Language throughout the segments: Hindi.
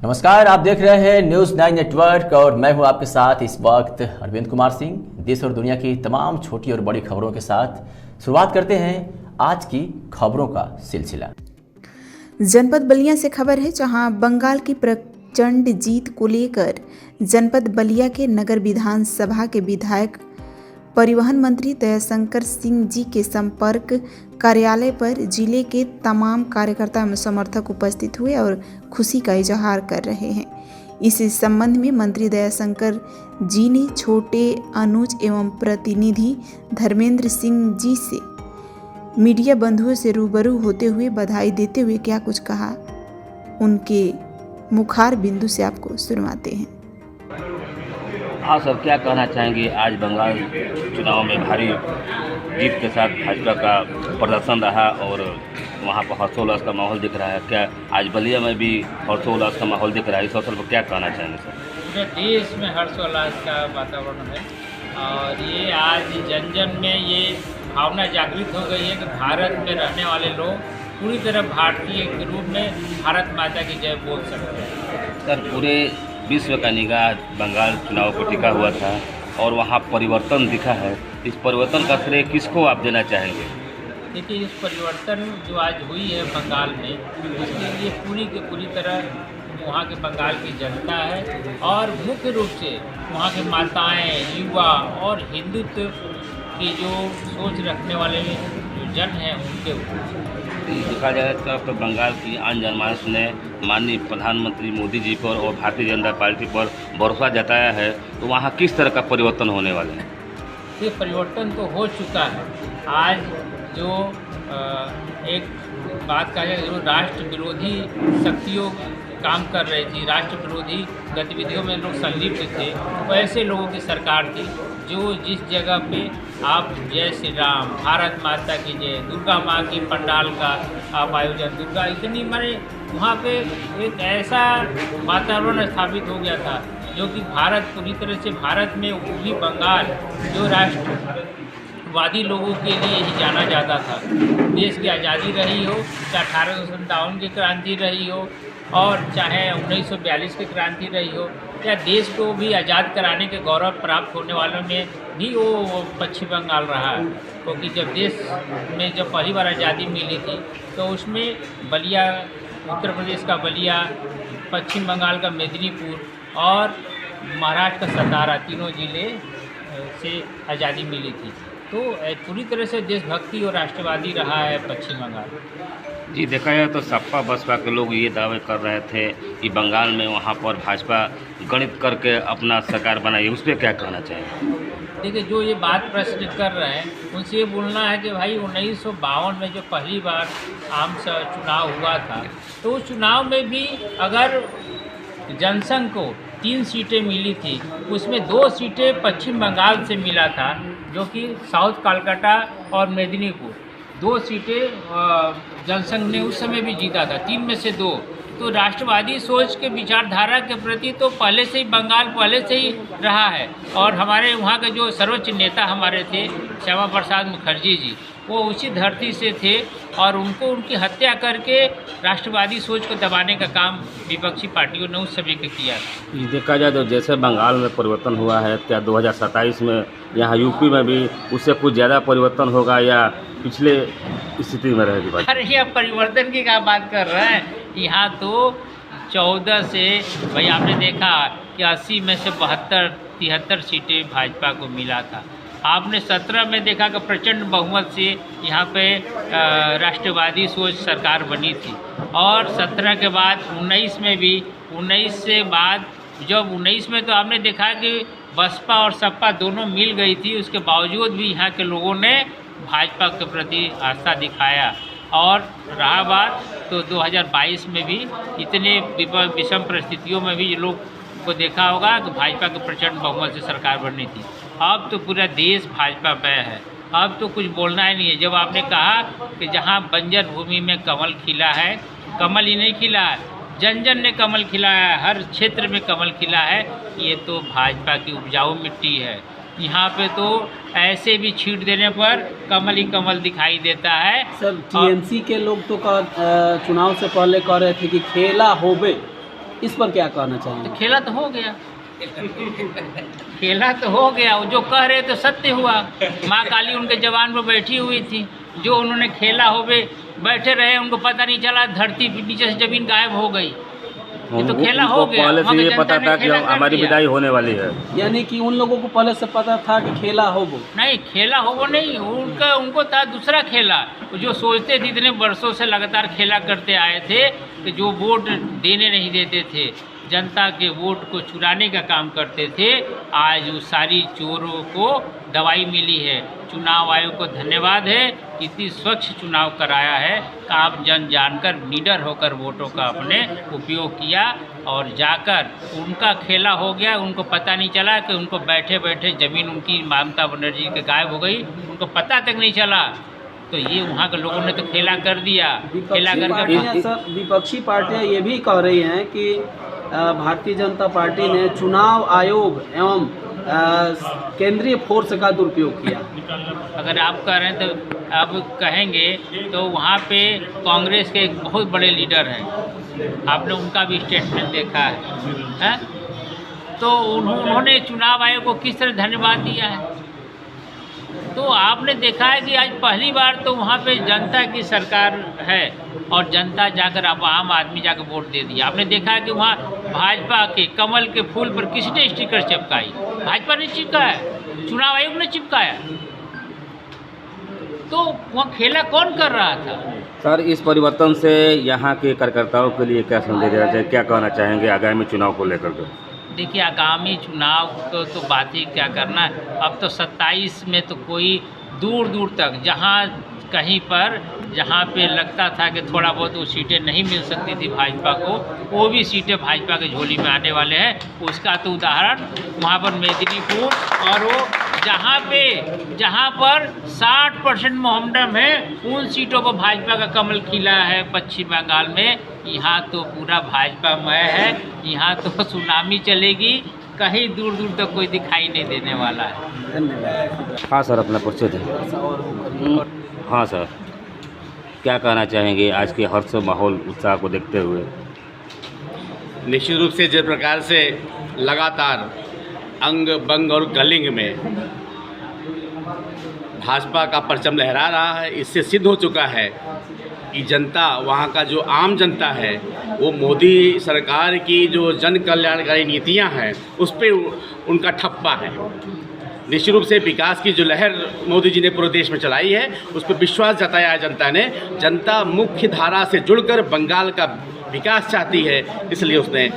नमस्कार, आप देख रहे हैं न्यूज़ 9 नेटवर्क और मैं हूं आपके साथ इस वक्त अरविंद कुमार सिंह। देश और दुनिया की तमाम छोटी और बड़ी खबरों के साथ शुरुआत करते हैं आज की खबरों का सिलसिला। जनपद बलिया से खबर है, जहां बंगाल की प्रचंड जीत को लेकर जनपद बलिया के नगर विधानसभा के विधायक परिवहन मंत्री दयाशंकर सिंह जी के संपर्क कार्यालय पर जिले के तमाम कार्यकर्ता एवं समर्थक उपस्थित हुए और खुशी का इजहार कर रहे हैं। इस संबंध में मंत्री दयाशंकर जी ने छोटे अनुज एवं प्रतिनिधि धर्मेंद्र सिंह जी से मीडिया बंधुओं से रूबरू होते हुए बधाई देते हुए क्या कुछ कहा, उनके मुखार बिंदु से आपको सुनवाते हैं। हाँ सर, क्या कहना चाहेंगे? आज बंगाल चुनाव में भारी जीत के साथ भाजपा का प्रदर्शन रहा और वहाँ पर हर्षोल्लास का माहौल दिख रहा है। क्या आज बलिया में भी हर्षोल्लास का माहौल दिख रहा है? इस अवसर पर क्या कहना चाहेंगे सर? पूरे देश में हर्षोल्लास का वातावरण है और ये आज जन जन में ये भावना जागृत हो गई है कि भारत में रहने वाले लोग पूरी तरह भारतीय के रूप में भारत माता की जय बोल सकते हैं। सर, पूरे विश्व का निगाह बंगाल चुनाव पर टिका हुआ था और वहाँ परिवर्तन दिखा है। इस परिवर्तन का श्रेय किसको आप देना चाहेंगे? देखिए, इस परिवर्तन जो आज हुई है बंगाल में, उसके लिए पूरी की पूरी तरह वहाँ के बंगाल की जनता है और मुख्य रूप से वहाँ के माताएं, युवा और हिंदुत्व की जो सोच रखने वाले जो जन हैं उनके ऊपर देखा जाए तो बंगाल की आम जनमानस ने माननीय प्रधानमंत्री मोदी जी पर और भारतीय जनता पार्टी पर भरोसा जताया है, तो वहाँ किस तरह का परिवर्तन होने वाला है? ये परिवर्तन तो हो चुका है। आज जो एक बात कहा जाए, जो राष्ट्र विरोधी शक्तियों काम कर रही थी, राष्ट्र विरोधी गतिविधियों में लोग संलिप्त थे, तो ऐसे लोगों की सरकार थी जो जिस जगह पे आप जय श्री राम, भारत माता की जय, दुर्गा माँ की पंडाल का आप आयोजन, दुर्गा इतनी माने वहाँ पे एक ऐसा वातावरण स्थापित हो गया था जो कि भारत पूरी तरह से भारत में वो भी बंगाल जो राष्ट्रवादी लोगों के लिए ही जाना जाता था। देश की आज़ादी रही हो, चाहे 1857 की क्रांति रही हो और चाहे 1942 की क्रांति रही हो, या देश को भी आज़ाद कराने के गौरव प्राप्त होने वालों में भी वो पश्चिम बंगाल रहा है। क्योंकि जब देश में जब पहली बार आज़ादी मिली थी तो उसमें बलिया, उत्तर प्रदेश का बलिया, पश्चिम बंगाल का मेदिनीपुर और महाराष्ट्र का सतारा, तीनों जिले से आज़ादी मिली थी। तो पूरी तरह से देशभक्ति और राष्ट्रवादी रहा है पश्चिम बंगाल। जी, देखा जाए तो सपा बसपा के लोग ये दावे कर रहे थे कि बंगाल में वहाँ पर भाजपा गणित करके अपना सरकार बनाई, उस पर क्या कहना चाहिए? देखिए, जो ये बात प्रश्न कर रहे हैं उनसे ये बोलना है कि भाई 1952 में जो पहली बार आम चुनाव हुआ था, तो उस चुनाव में भी अगर जनसंघ को 3 सीटें मिली थी, उसमें 2 सीटें पश्चिम बंगाल से मिला था, जो कि साउथ कलकत्ता और मेदिनीपुर। 2 सीटें जनसंघ ने उस समय भी जीता था, 3 में से 2। तो राष्ट्रवादी सोच के विचारधारा के प्रति तो पहले से ही बंगाल पहले से ही रहा है। और हमारे वहाँ के जो सर्वोच्च नेता हमारे थे श्यामा प्रसाद मुखर्जी जी, वो उसी धरती से थे और उनको उनकी हत्या करके राष्ट्रवादी सोच को दबाने का काम विपक्षी पार्टियों ने उस समय किया। देखा जाए तो जैसे बंगाल में परिवर्तन हुआ है, क्या 2027 में यहाँ यूपी में भी उससे कुछ ज़्यादा परिवर्तन होगा या पिछले स्थिति में रहेगी बात? अरे ये परिवर्तन की क्या बात कर रहे हैं? यहाँ तो 14 से भाई आपने देखा कि 80 में से 72-73 सीटें भाजपा को मिला था। आपने 17 में देखा कि प्रचंड बहुमत से यहाँ पे राष्ट्रवादी सोच सरकार बनी थी और 17 के बाद 19 में भी, 19 से बाद जब 19 में तो आपने देखा कि बसपा और सपा दोनों मिल गई थी, उसके बावजूद भी यहाँ के लोगों ने भाजपा के प्रति आस्था दिखाया। और रहा बात तो 2022 में भी इतने विषम परिस्थितियों में भी ये लोग को देखा होगा कि भाजपा के प्रचंड बहुमत से सरकार बननी थी। अब तो पूरा देश भाजपा पे है, अब तो कुछ बोलना ही नहीं है। जब आपने कहा कि जहाँ बंजर भूमि में कमल खिला है, कमल ही नहीं खिला है, जन जन ने कमल खिलाया है, हर क्षेत्र में कमल खिला है। ये तो भाजपा की उपजाऊ मिट्टी है। यहाँ पे तो ऐसे भी छींट देने पर कमल ही कमल दिखाई देता है। सर टीएमसी के लोग तो चुनाव से पहले कह रहे थे कि खेला होबे इस पर क्या कहना चाहेंगे? तो खेला तो हो गया, खेला तो हो गया। वो जो कह रहे तो सत्य हुआ। माँ काली उनके जवान पर बैठी हुई थी, जो उन्होंने खेला हो वे बैठे रहे, उनको पता नहीं चला, धरती नीचे से जमीन गायब हो गई। ये तो खेला हो गया। पहले से ये पता था कि हमारी विदाई होने वाली है, यानी कि उन लोगों को पहले से पता था कि खेला हो वो? नहीं, खेला हो वो नहीं, उनको था दूसरा खेला। जो सोचते थे, इतने वर्षों से लगातार खेला करते आए थे कि जो वोट देने नहीं देते थे, जनता के वोट को चुराने का काम करते थे, आज उस सारी चोरों को दवाई मिली है। चुनाव आयोग को धन्यवाद है कि इतनी स्वच्छ चुनाव कराया है कि आप जानकर निडर होकर वोटों का अपने उपयोग किया और जाकर उनका खेला हो गया। उनको पता नहीं चला कि उनको बैठे बैठे ज़मीन उनकी ममता बनर्जी के गायब हो गई, उनको पता तक नहीं चला। तो ये वहाँ के लोगों ने तो खेला कर दिया। खेला करके सर, विपक्षी पार्टियां ये भी कह रही हैं कि भारतीय जनता पार्टी ने चुनाव आयोग एवं केंद्रीय फोर्स का दुरुपयोग किया। अगर आप कह रहे हैं तो अब कहेंगे तो वहाँ पे कांग्रेस के एक बहुत बड़े लीडर हैं, आपने उनका भी स्टेटमेंट देखा है? तो उन्होंने चुनाव आयोग को किस तरह धन्यवाद दिया है। तो आपने देखा है कि आज पहली बार तो वहाँ पे जनता की सरकार है और जनता जाकर अब आम आदमी जाकर वोट दे दिया। आपने देखा है कि वहाँ भाजपा के कमल के फूल पर किसने स्टिकर चिपकाई? भाजपा ने चिपकाया, चुनाव आयोग ने चिपकाया। तो वहाँ खेला कौन कर रहा था? सर, इस परिवर्तन से यहाँ के कार्यकर्ताओं के लिए क्या संदेश देना चाहिए, क्या कहना चाहेंगे आगामी चुनाव को लेकर के? देखिए, आगामी चुनाव को तो बात ही क्या करना है। अब तो 27 में तो कोई दूर दूर तक कहीं पर जहाँ पे लगता था कि थोड़ा बहुत वो सीटें नहीं मिल सकती थी भाजपा को, वो भी सीटें भाजपा के झोली में आने वाले हैं। उसका तो उदाहरण वहाँ पर मेदिनीपुर और वो जहाँ पर 60% मोहम्मडम है, उन सीटों पर भाजपा का कमल खिला है। पश्चिम बंगाल में यहाँ तो पूरा भाजपामय है, यहाँ तो सुनामी चलेगी, कहीं दूर दूर तक कोई दिखाई नहीं देने वाला है। धन्यवाद। हाँ सर, अपना परिचय दें। हाँ सर, क्या कहना चाहेंगे आज के हर्ष माहौल उत्साह को देखते हुए? निश्चित रूप से जिस प्रकार से लगातार अंग बंग और कलिंग में भाजपा का परचम लहरा रहा है, इससे सिद्ध हो चुका है कि जनता, वहाँ का जो आम जनता है, वो मोदी सरकार की जो जन कल्याणकारी नीतियाँ हैं उस पर उनका ठप्पा है। निश्चित रूप से विकास की जो लहर मोदी जी ने पूरे देश में चलाई है, उस पर विश्वास जताया है जनता ने। जनता मुख्य धारा से जुड़कर बंगाल का विकास चाहती है, इसलिए उसने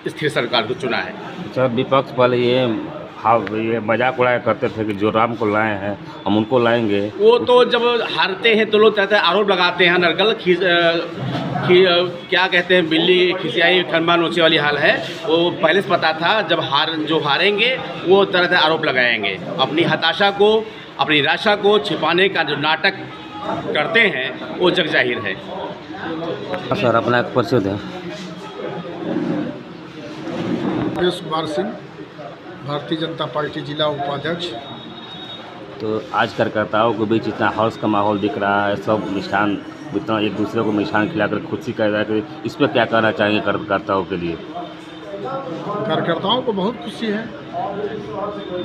स्थिर सरकार को चुना है। सर, विपक्ष वाले ये मजाक उड़ाया करते थे कि जो राम को लाए हैं हम उनको लाएंगे। वो तो जब हारते हैं तो लोग कहते हैं, आरोप लगाते हैं, नरगल क्या कहते हैं, बिल्ली खिसियाई खनबा नोचे वाली हाल है। वो पहले से पता था, जब हारेंगे वो तरह तरह आरोप लगाएंगे। अपनी हताशा को, अपनी निराशा को छिपाने का जो नाटक करते हैं वो जग जाहिर है। सर, अपना एक परिचय दें। योगेश कुमार सिंह, भारतीय जनता पार्टी जिला उपाध्यक्ष। तो आज कार्यकर्ताओं के बीच इतना हर्ष का माहौल दिख रहा है, सब मिष्ठान, इतना एक दूसरे को मिष्ठान खिलाकर खुशी कर रहा है, इस पर क्या कहना चाहेंगे कार्यकर्ताओं के लिए? कार्यकर्ताओं को बहुत खुशी है,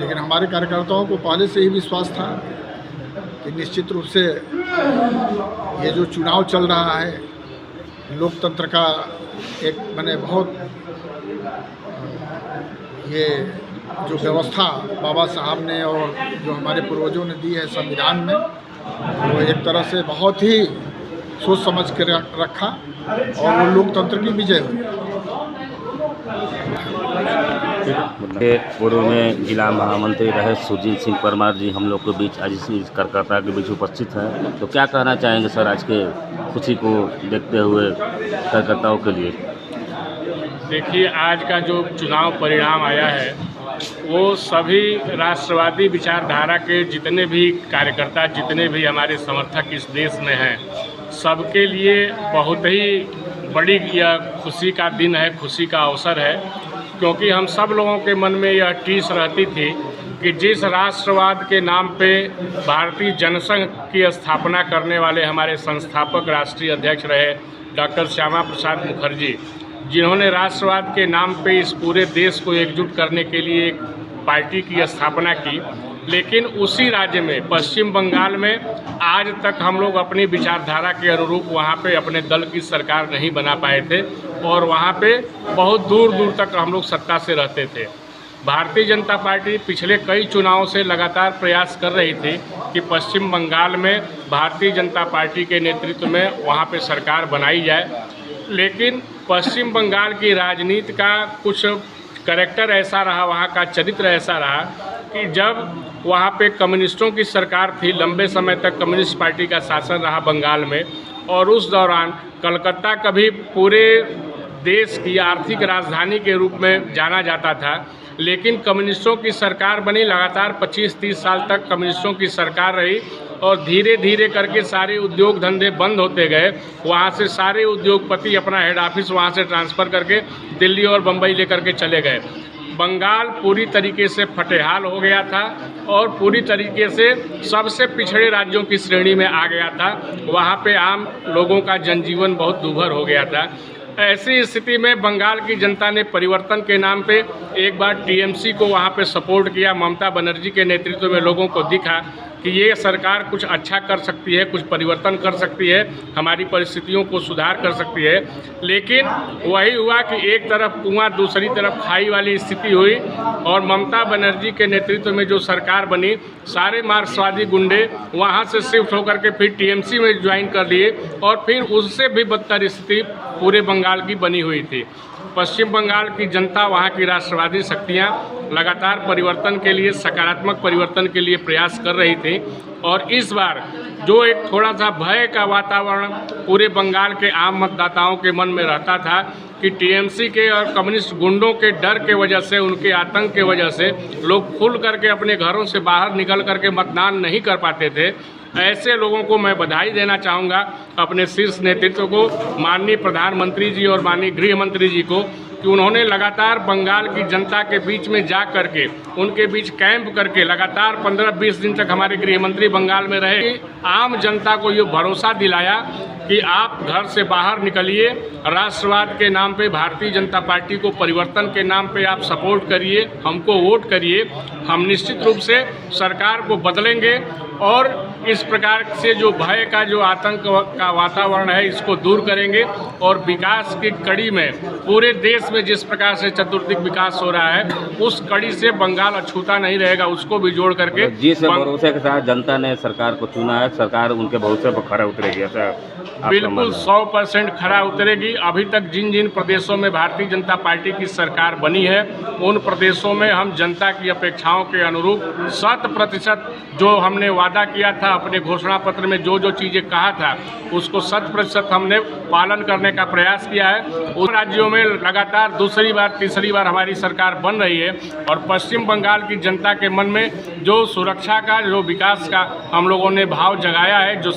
लेकिन हमारे कार्यकर्ताओं को पहले से ही विश्वास था कि निश्चित रूप से ये जो चुनाव चल रहा है, लोकतंत्र का एक बहुत ये जो व्यवस्था बाबा साहब ने और जो हमारे पूर्वजों ने दी है संविधान में, वो एक तरह से बहुत ही सोच समझ के रखा और वो लोकतंत्र की विजय हुई। पूर्व में जिला महामंत्री रहे सुरजीत सिंह परमार जी हम लोग के बीच आज इस कार्यकर्ता के बीच उपस्थित हैं, तो क्या कहना चाहेंगे सर आज के खुशी को देखते हुए कार्यकर्ताओं के लिए? देखिए, आज का जो चुनाव परिणाम आया है वो सभी राष्ट्रवादी विचारधारा के जितने भी कार्यकर्ता, जितने भी हमारे समर्थक इस देश में हैं, सबके लिए बहुत ही बड़ी यह खुशी का दिन है, खुशी का अवसर है। क्योंकि हम सब लोगों के मन में यह टीस रहती थी कि जिस राष्ट्रवाद के नाम पे भारतीय जनसंघ की स्थापना करने वाले हमारे संस्थापक राष्ट्रीय अध्यक्ष रहे डॉक्टर श्यामा प्रसाद मुखर्जी, जिन्होंने राष्ट्रवाद के नाम पे इस पूरे देश को एकजुट करने के लिए एक पार्टी की स्थापना की, लेकिन उसी राज्य में पश्चिम बंगाल में आज तक हम लोग अपनी विचारधारा के अनुरूप वहाँ पे अपने दल की सरकार नहीं बना पाए थे और वहाँ पे बहुत दूर दूर तक हम लोग सत्ता से रहते थे। भारतीय जनता पार्टी पिछले कई चुनावों से लगातार प्रयास कर रही थी कि पश्चिम बंगाल में भारतीय जनता पार्टी के नेतृत्व में वहाँ पे सरकार बनाई जाए, लेकिन पश्चिम बंगाल की राजनीति का कुछ कैरेक्टर ऐसा रहा, वहाँ का चरित्र ऐसा रहा कि जब वहाँ पे कम्युनिस्टों की सरकार थी, लंबे समय तक कम्युनिस्ट पार्टी का शासन रहा बंगाल में, और उस दौरान कलकत्ता कभी पूरे देश की आर्थिक राजधानी के रूप में जाना जाता था, लेकिन कम्युनिस्टों की सरकार बनी, लगातार 25-30 साल तक कम्युनिस्टों की सरकार रही और धीरे धीरे करके सारे उद्योग धंधे बंद होते गए। वहाँ से सारे उद्योगपति अपना हेड ऑफिस वहाँ से ट्रांसफ़र करके दिल्ली और बम्बई लेकर के चले गए। बंगाल पूरी तरीके से फटेहाल हो गया था और पूरी तरीके से सबसे पिछड़े राज्यों की श्रेणी में आ गया था। वहाँ पे आम लोगों का जनजीवन बहुत दूभर हो गया था। ऐसी स्थिति में बंगाल की जनता ने परिवर्तन के नाम पे एक बार टीएमसी को वहाँ पे सपोर्ट किया। ममता बनर्जी के नेतृत्व में लोगों को दिखा कि ये सरकार कुछ अच्छा कर सकती है, कुछ परिवर्तन कर सकती है, हमारी परिस्थितियों को सुधार कर सकती है। लेकिन वही हुआ कि एक तरफ कुआं दूसरी तरफ खाई वाली स्थिति हुई और ममता बनर्जी के नेतृत्व में जो सरकार बनी, सारे मार्क्सवादी गुंडे वहाँ से शिफ्ट होकर के फिर टीएमसी में ज्वाइन कर लिए और फिर उससे भी बदतर स्थिति पूरे बंगाल की बनी हुई थी। पश्चिम बंगाल की जनता, वहाँ की राष्ट्रवादी शक्तियाँ लगातार परिवर्तन के लिए, सकारात्मक परिवर्तन के लिए प्रयास कर रही थी और इस बार जो एक थोड़ा सा भय का वातावरण पूरे बंगाल के आम मतदाताओं के मन में रहता था कि टीएमसी के और कम्युनिस्ट गुंडों के डर के वजह से, उनके आतंक के वजह से लोग खुल करके अपने घरों से बाहर निकल करके मतदान नहीं कर पाते थे। ऐसे लोगों को मैं बधाई देना चाहूँगा, अपने शीर्ष नेतृत्व को, माननीय प्रधानमंत्री जी और माननीय गृह मंत्री जी को, कि उन्होंने लगातार बंगाल की जनता के बीच में जा करके, उनके बीच कैंप करके लगातार 15-20 दिन तक हमारे गृह मंत्री बंगाल में रहे। आम जनता को ये भरोसा दिलाया कि आप घर से बाहर निकलिए, राष्ट्रवाद के नाम पे भारतीय जनता पार्टी को परिवर्तन के नाम पे आप सपोर्ट करिए, हमको वोट करिए, हम निश्चित रूप से सरकार को बदलेंगे और इस प्रकार से जो भय का, जो आतंक का वातावरण है, इसको दूर करेंगे और विकास की कड़ी में पूरे देश में जिस प्रकार से चतुर्दिक विकास हो रहा है, उस कड़ी से बंगाल अछूता नहीं रहेगा, उसको भी जोड़ करके जिस भरोसे के साथ जनता ने सरकार को चुना है, सरकार उनके भरोसे पर खरा उतरेगी, ऐसा बिल्कुल 100% खरा उतरेगी। अभी तक जिन जिन प्रदेशों में भारतीय जनता पार्टी की सरकार बनी है, उन प्रदेशों में हम जनता की अपेक्षाओं के अनुरूप 100% जो हमने वादा किया था, अपने घोषणा पत्र में जो जो चीज़ें कहा था, उसको 100% हमने पालन करने का प्रयास किया है। उन राज्यों में लगातार दूसरी बार, तीसरी बार हमारी सरकार बन रही है और पश्चिम बंगाल की जनता के मन में जो सुरक्षा का, जो विकास का हम लोगों ने भाव जगाया है, जो